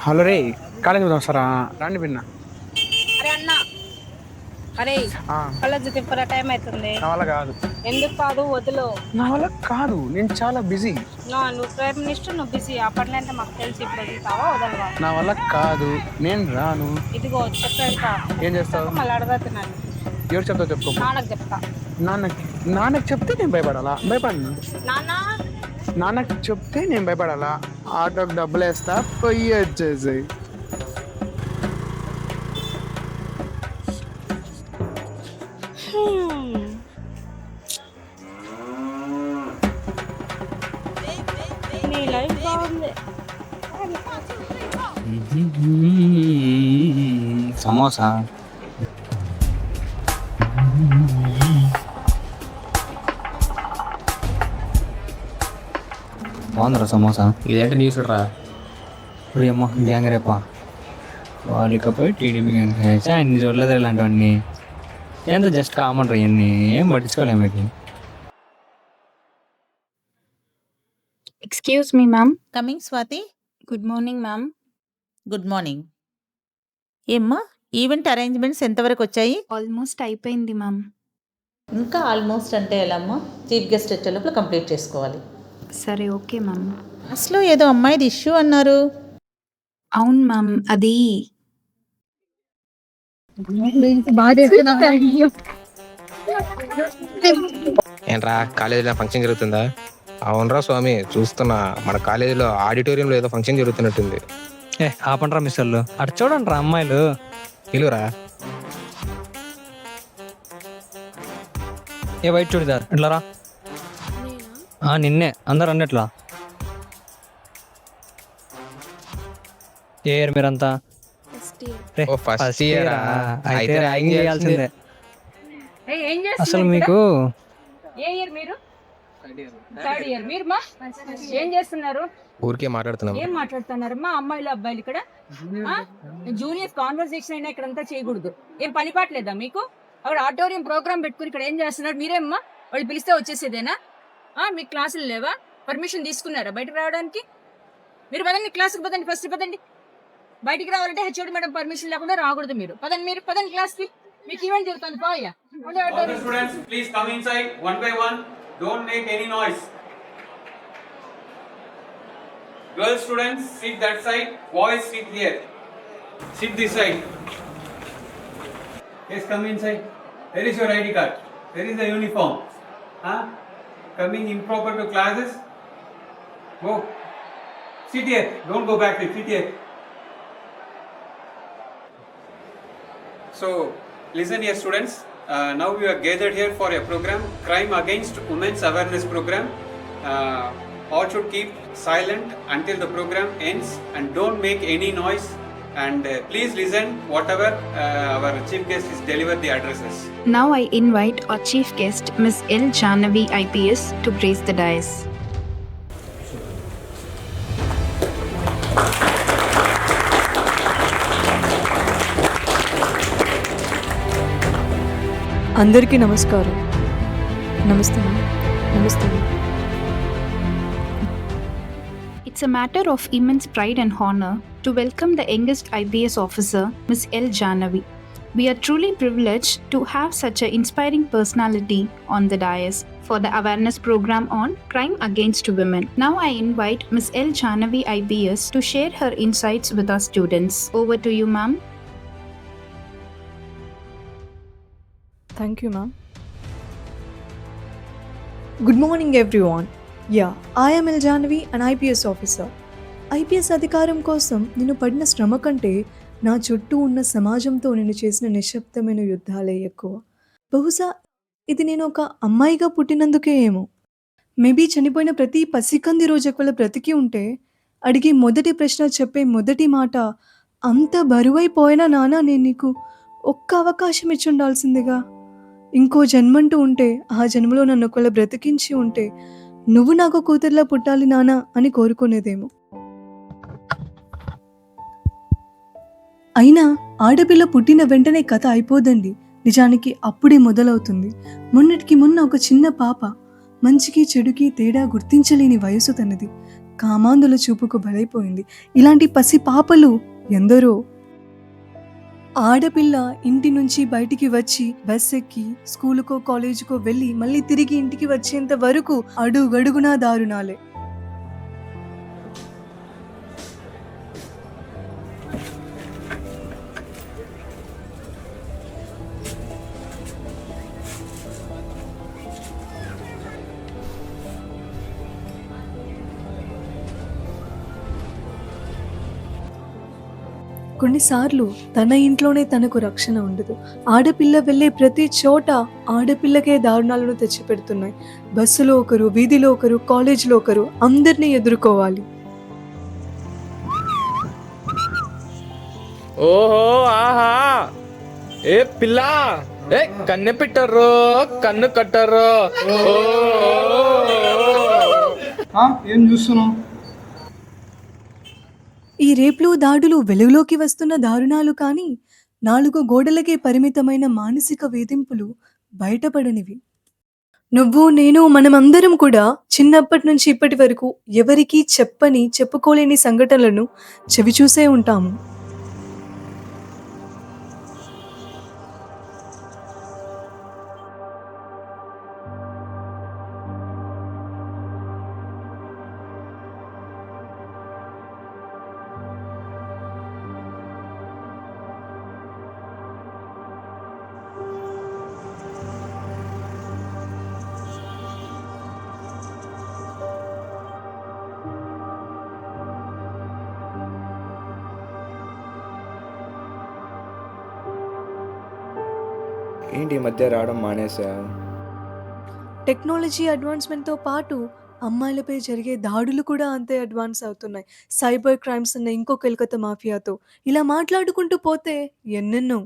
Hello రే, college పోదాం వస్తారా? రండి పిన్న. అరే అన్న, అరే ఆ, కాలేజ్ తిప్పరా, టైం అవుతుంది. నా వల్ల కాదు. ఎందుకు కాదు, వదులు. నా వల్ల కాదు, నేను చాలా బిజీ. నువ్వు ప్రైమ్ మినిస్టర్, నువ్వు బిజీ. అప్పట్లో అంటే మాకు తెలిసి ఇప్పుడు వదులుతావా వదలవా? నా వల్ల కాదు, నేను రాను. ఇదిగో చెప్పేస్తా. ఏం చేస్తావు? మళ్ళీ అడగతున్నాను. ఎవరు చెప్తావు చెప్పుకో. నాన్నకు చెప్తా. నాన్నకి చెప్తే నేను భయపడాలా? భయపడను. నాన్న, నాన్నకి చెప్తే నేను భయపడాలా? ఆటోకి డబ్బులు వేస్తా, పొయ్యి వచ్చేసి. నీ లైఫ్ బాగుంది. సమోసా బాగుందిరా సమోసా. ఇదేంటి న్యూస్ రా? అమ్మ గ్యాంగ్ రేపా వాళ్ళకపోయి టీడీపీ గ్యాంగ్ అన్ని చూడలేదు ఇలాంటివన్నీ. ఎంత జస్ట్ కామన్ రా, ఇవన్నీ ఏం పట్టించుకోలేము వీటిని. Excuse me ma'am. Coming Swathi. Good morning ma'am. Good morning. ఏమ్మా, ఈవెంట్ అరేంజ్మెంట్స్ ఎంతవరకు వచ్చాయి? ఆల్మోస్ట్ అయిపోయింది మ్యామ్. ఇంకా ఆల్మోస్ట్ అంటే ఎలా అమ్మా? చీఫ్ గెస్ట్ వచ్చే లోపల కంప్లీట్ చేసుకోవాలి. సరే ఓకే మ్యామ్. అసలు ఏదో అమ్మాయిది ఇష్యూ అన్నారు. అవును మ్యామ్, అది ఏంట్రా, కాలేజీలో ఫంక్షన్ జరుగుతుందా? అవునరా స్వామి, చూస్తున్నా మన కాలేజీలో ఆడిటోరియంలో ఏదో ఫంక్షన్ జరుగుతున్నట్టుంది. ఆపండ్రా మిస్టర్లు, అటు చూడండి రా అమ్మాయిలు. పిలువురా. ఏ వైట్ చూడిదార్ ఇట్లా రా. నిన్నే అందరు అన్నట్లా. ఏ ఇయర్ మీరంతా? ఓ, ఫస్ట్ ఇయర్. అయితే ర్యాగింగ్ చేయాల్సిందే. అసలు మీకు ఏ ఇయర్ మీరు? Third year. మీరు మా ఏం చేస్తున్నారు? ఊరికే మాట్లాడుతున్నాం. ఏం మాట్లాడుతున్నారు మా అమ్మాయిలు అబ్బాయిలు ఇక్కడ? జూనియర్స్ కాన్వర్సేషన్ అయినా ఇక్కడంతా చేయకూడదు. ఏం పని పాటలేదా మీకు? అక్కడ ఆడిటోరియం ప్రోగ్రామ్ పెట్టుకుని ఇక్కడ ఏం చేస్తున్నారు మీరేమ్మా? వాళ్ళు పిలిస్తే వచ్చేసేదేనా? మీకు క్లాసులు లేవా? పర్మిషన్ తీసుకున్నారా బయటకు రావడానికి? మీరు పదండి, క్లాస్కి పదండి, ఫస్ట్ పదండి. బయటికి రావాలంటే హెచ్ఓడి మేడం పర్మిషన్ లేకుండా రాకూడదు. మీరు పదండి, మీరు పదండి క్లాస్కి. మీకు ఈవెంట్ జరుగుతుంది పోయా. All the students, please come inside one by one. Don't make any noise. Girl students, sit that side. Boys, sit here. Sit this side. Yes, come inside. Where is your ID card? Where is the uniform? Coming improper to classes? Go. Sit here. Don't go back there. Sit here. So, listen here students. Now we are gathered here for a program, Crime Against Women's Awareness Program. All should keep silent until the program ends and don't make any noise. And please listen whatever our chief guest is deliver the addresses. Now I invite our chief guest, Ms. L. Jahnavi IPS, to grace the dais. అందరికీ నమస్కారం. నమస్తే. It's a matter of immense pride and honor to welcome the youngest IPS officer, Ms. L. Jahnavi. We are truly privileged to have such an inspiring personality on the dais for the awareness program on crime against women. Now I invite Ms. L. Jahnavi IPS to share her insights with our students. Over to you, ma'am. Thank you, ma'am. Good morning, everyone. Yeah, I am L. Jahnavi, an IPS officer. IPS అధికారం కోసం నేను పడిన శ్రమ కంటే నా చుట్టూ ఉన్న సమాజంతో నేను చేసిన నిశ్శబ్దమైన యుద్ధాలే ఎక్కువ. బహుశా ఇది నేను ఒక అమ్మాయిగా పుట్టినందుకే ఏమో. మేబీ చనిపోయిన ప్రతి పసికంది రోజు ఒకవేళ బ్రతికి ఉంటే అడిగే మొదటి ప్రశ్న, చెప్పే మొదటి మాట, అంత బరువైపోయినా నాన్న నేను నీకు ఒక్క అవకాశం ఇచ్చి ఉండాల్సిందిగా. ఇంకో జన్మంటూ ఉంటే ఆ జన్మలో నన్ను ఒకవేళ బ్రతికించి ఉంటే నువ్వు నాకు కూతుర్లా పుట్టాలి నాన్న అని కోరుకునేదేమో. అయినా ఆడపిల్ల పుట్టిన వెంటనే కథ అయిపోదండి. నిజానికి అప్పుడే మొదలవుతుంది. మొన్నటికి మొన్న ఒక చిన్న పాప, మంచికి చెడుకి తేడా గుర్తించలేని వయసు తనది. కామాంధుల చూపుకు బలైపోయింది. ఇలాంటి పసి పాపలు ఎందరో. ఆడపిల్ల ఇంటి నుంచి బయటికి వచ్చి బస్ ఎక్కి స్కూలుకో కాలేజీకో వెళ్ళి మళ్ళీ తిరిగి ఇంటికి వచ్చేంత వరకు అడుగడుగునా దారుణాలే. కొన్నిసార్లు తన ఇంట్లోనే తనకు రక్షణ ఉండదు. ఆడపిల్ల వెళ్ళే ప్రతి చోట ఆడపిల్లకే దారుణాలను తెచ్చిపెడుతున్నాయి. బస్సులో ఒకరు, వీధిలో ఒకరు, కాలేజీలో ఒకరు, అందరినీ ఎదుర్కోవాలి. ఓహో ఆహా ఏ పిల్ల ఏ కన్నె పెట్టరు కన్ను కట్టరు. ఏం చూస్తున్నావు? ఈ రేప్లు, దాడులు వెలుగులోకి వస్తున్న దారుణాలు కానీ 4 గోడలకే పరిమితమైన మానసిక వేధింపులు బయటపడనివి. నువ్వు, నేను, మనమందరం కూడా చిన్నప్పటి నుంచి ఇప్పటి వరకు ఎవరికీ చెప్పుకోలేని సంఘటనలను చవిచూసే ఉంటాము. ఏంటి ఈ మధ్య రావడం మానేసా? టెక్నాలజీ అడ్వాన్స్మెంట్తో పాటు అమ్మాయిలపై జరిగే దాడులు కూడా అంతే అడ్వాన్స్ అవుతున్నాయి. సైబర్ క్రైమ్స్ అన్న ఇంకో కలకత్తా మాఫియాతో ఇలా మాట్లాడుకుంటూ పోతే ఎన్నెన్నో.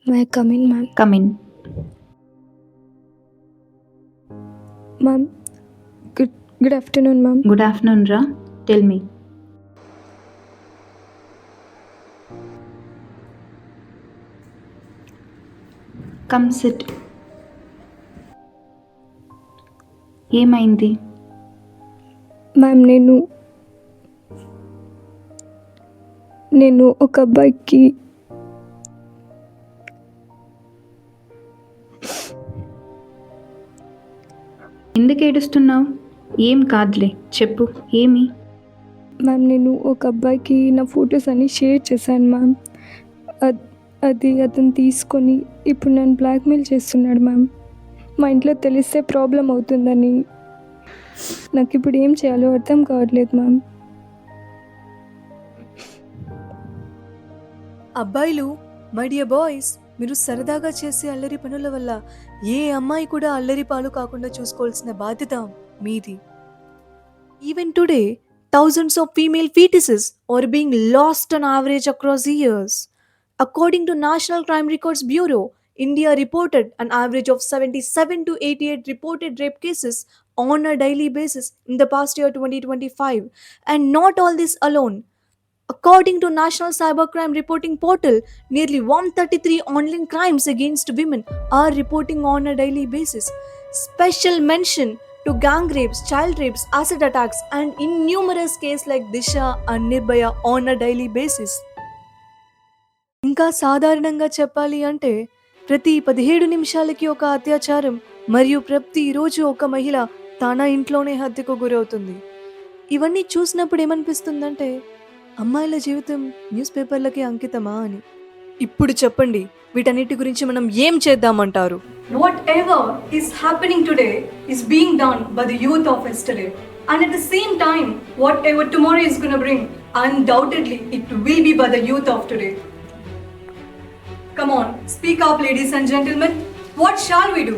May I come in, ma'am? Come in. Ma'am, good afternoon, ma'am. Good afternoon, Ra. Tell me. Come sit. ఏమైంది? మ్యామ్, నేను ఒక అబ్బాయికి ఎందుకు ఏడుస్తున్నావు? ఏం కాదులే, చెప్పు ఏమి? మ్యామ్, నేను ఒక అబ్బాయికి నా ఫొటోస్ అన్నీ షేర్ చేశాను మ్యామ్. అది అతను తీసుకొని ఇప్పుడు నన్ను బ్లాక్మెయిల్ చేస్తున్నాడు మ్యామ్. మా ఇంట్లో తెలిస్తే ప్రాబ్లం అవుతుందని నాకు ఇప్పుడు ఏం చేయాలో అర్థం కావట్లేదు మ్యామ్. అబ్బాయిలు, మై డియర్ బాయ్స్, మీరు సరదాగా చేసే అల్లరి పనుల వల్ల ఏ అమ్మాయి కూడా అల్లరి పాలు కాకుండా చూసుకోవాల్సిన బాధ్యత మీది. Even today thousands of female fetuses are being lost on average across the years. According to National Crime Records Bureau, India reported an average of 77 to 88 reported rape cases on a daily basis in the past year 2025. And not all this alone. According to National Cybercrime Reporting Portal, nearly 133 online crimes against women are reporting on a daily basis. Special mention to gang rapes, child rapes, acid attacks, and innumerous cases like Disha and Nirbhaya on a daily basis. ఇంకా సాధారణంగా చెప్పాలి అంటే ప్రతి 17 నిమిషాలకి ఒక అత్యాచారం మరియు ప్రతిరోజు ఒక మహిళ తన ఇంట్లోనే హత్యకు గురవుతుంది. ఇవన్నీ చూసినప్పుడు ఏమనిపిస్తుందంటే అమ్మాయిల జీవితం న్యూస్ పేపర్లకి అంకితమా అని. ఇప్పుడు చెప్పండి, వీటన్నిటి గురించి మనం ఏం చేద్దామంటారు? Whatever is happening today is being done by the youth of yesterday. And at the same time, whatever tomorrow is going to bring, undoubtedly it will be by the youth of today. Come on, speak up, ladies and gentlemen. What shall we do?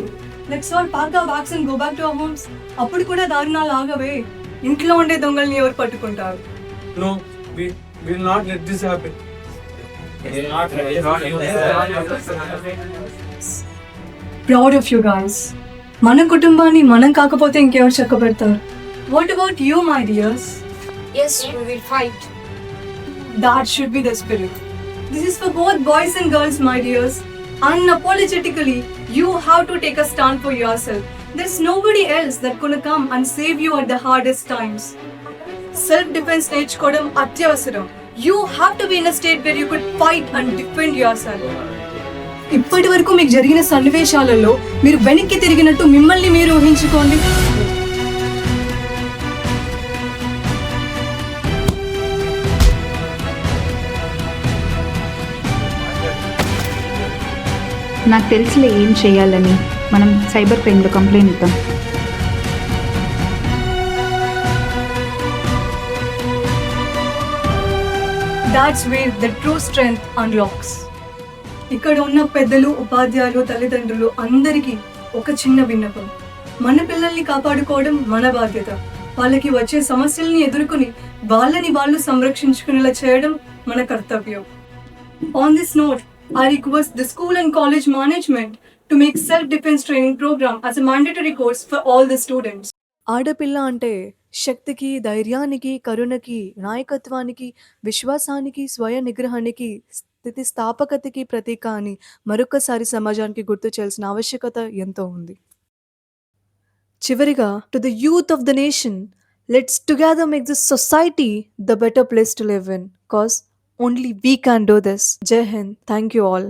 Let's all pack our bags and go back to our homes. అప్పుడు కూడా దారుణాలు ఆగవే. ఇంట్లో ఉండే దొంగల్ని ఎవరు పట్టుకుంటారు? No, we will not let this happen. Proud of you guys. మన కుటుంబాన్ని మనం కాకపోతే ఇంకెవరు చక్కబెడతారు? What about you, my dears? Yes, we will fight. That should be the spirit. This is for both boys and girls, my dears. unapologetically, you have to take a stand for yourself. There's nobody else that gonna come and save you at the hardest times. Self-defense నేర్చుకోవడం అత్యవసరం. You have to be in a state where you could fight and defend yourself. ఇప్పటి వరకు మీకు జరిగిన సన్నివేశాలలో మీరు వెనక్కి తిరిగినట్టు మిమ్మల్ని మీరు ఊహించుకోండి. నాకు తెలిసిలే ఏం చేయాలని. మనం సైబర్ క్రైమ్లో కంప్లైంట్ ఇద్దాం. That's where the true strength unlocks. ఇక్కడ ఉన్న పెద్దలు, ఉపాధ్యాయులు, తల్లిదండ్రులు అందరికీ ఒక చిన్న విన్నపం. మన పిల్లల్ని కాపాడుకోవడం మన బాధ్యత. వాళ్ళకి వచ్చే సమస్యల్ని ఎదుర్కొని వాళ్ళని వాళ్ళు సంరక్షించుకునేలా చేయడం మన కర్తవ్యం. On this note, I request the school and college management to make self-defense training program as a mandatory course for all the students. ఆడపిల్ల అంటే శక్తికి, ధైర్యానికి, కరుణకి, నాయకత్వానికి, విశ్వాసానికి, స్వయ నిగ్రహానికి, స్థితిస్థాపకతకి ప్రతీక అని మరొకసారి సమాజానికి గుర్తు చేయాల్సిన ఆవశ్యకత ఎంతో ఉంది. చివరిగా, to the youth of the nation, let's together make this society the better place to live in, cause only we can do this. Jai Hind. Thank you all.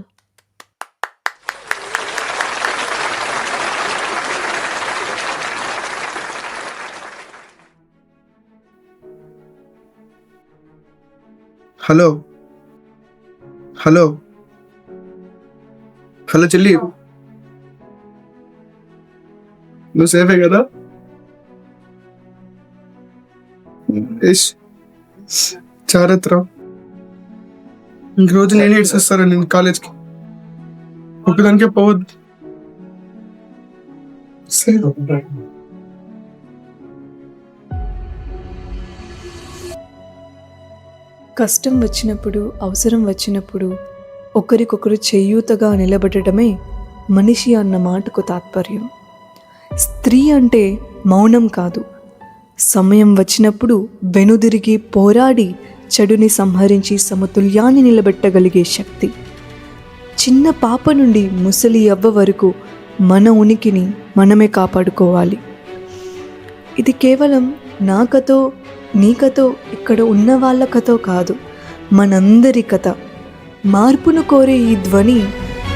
Hello hello hello చెల్లి, నువ్వు సేఫే కదా? జాగ్రత్త. ఇంకరోజు నేను ఏడ్చేస్తాను నేను కాలేజ్కి. ఒకదానికే పోవద్దు. కష్టం వచ్చినప్పుడు, అవసరం వచ్చినప్పుడు ఒకరికొకరు చేయూతగా నిలబడటమే మనిషి అన్న మాటకు తాత్పర్యం. స్త్రీ అంటే మౌనం కాదు, సమయం వచ్చినప్పుడు వెనుదిరిగి పోరాడి చెడుని సంహరించి సమతుల్యాన్ని నిలబెట్టగలిగే శక్తి. చిన్న పాప నుండి ముసలి అవ్వ వరకు మన ఉనికిని మనమే కాపాడుకోవాలి. ఇది కేవలం నా కథో, నీ కథో, ఇక్కడ ఉన్న వాళ్ళ కథో కాదు, మనందరి కథ. మార్పును కోరే ఈ ధ్వని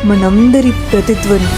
మనందరి ప్రతిధ్వని.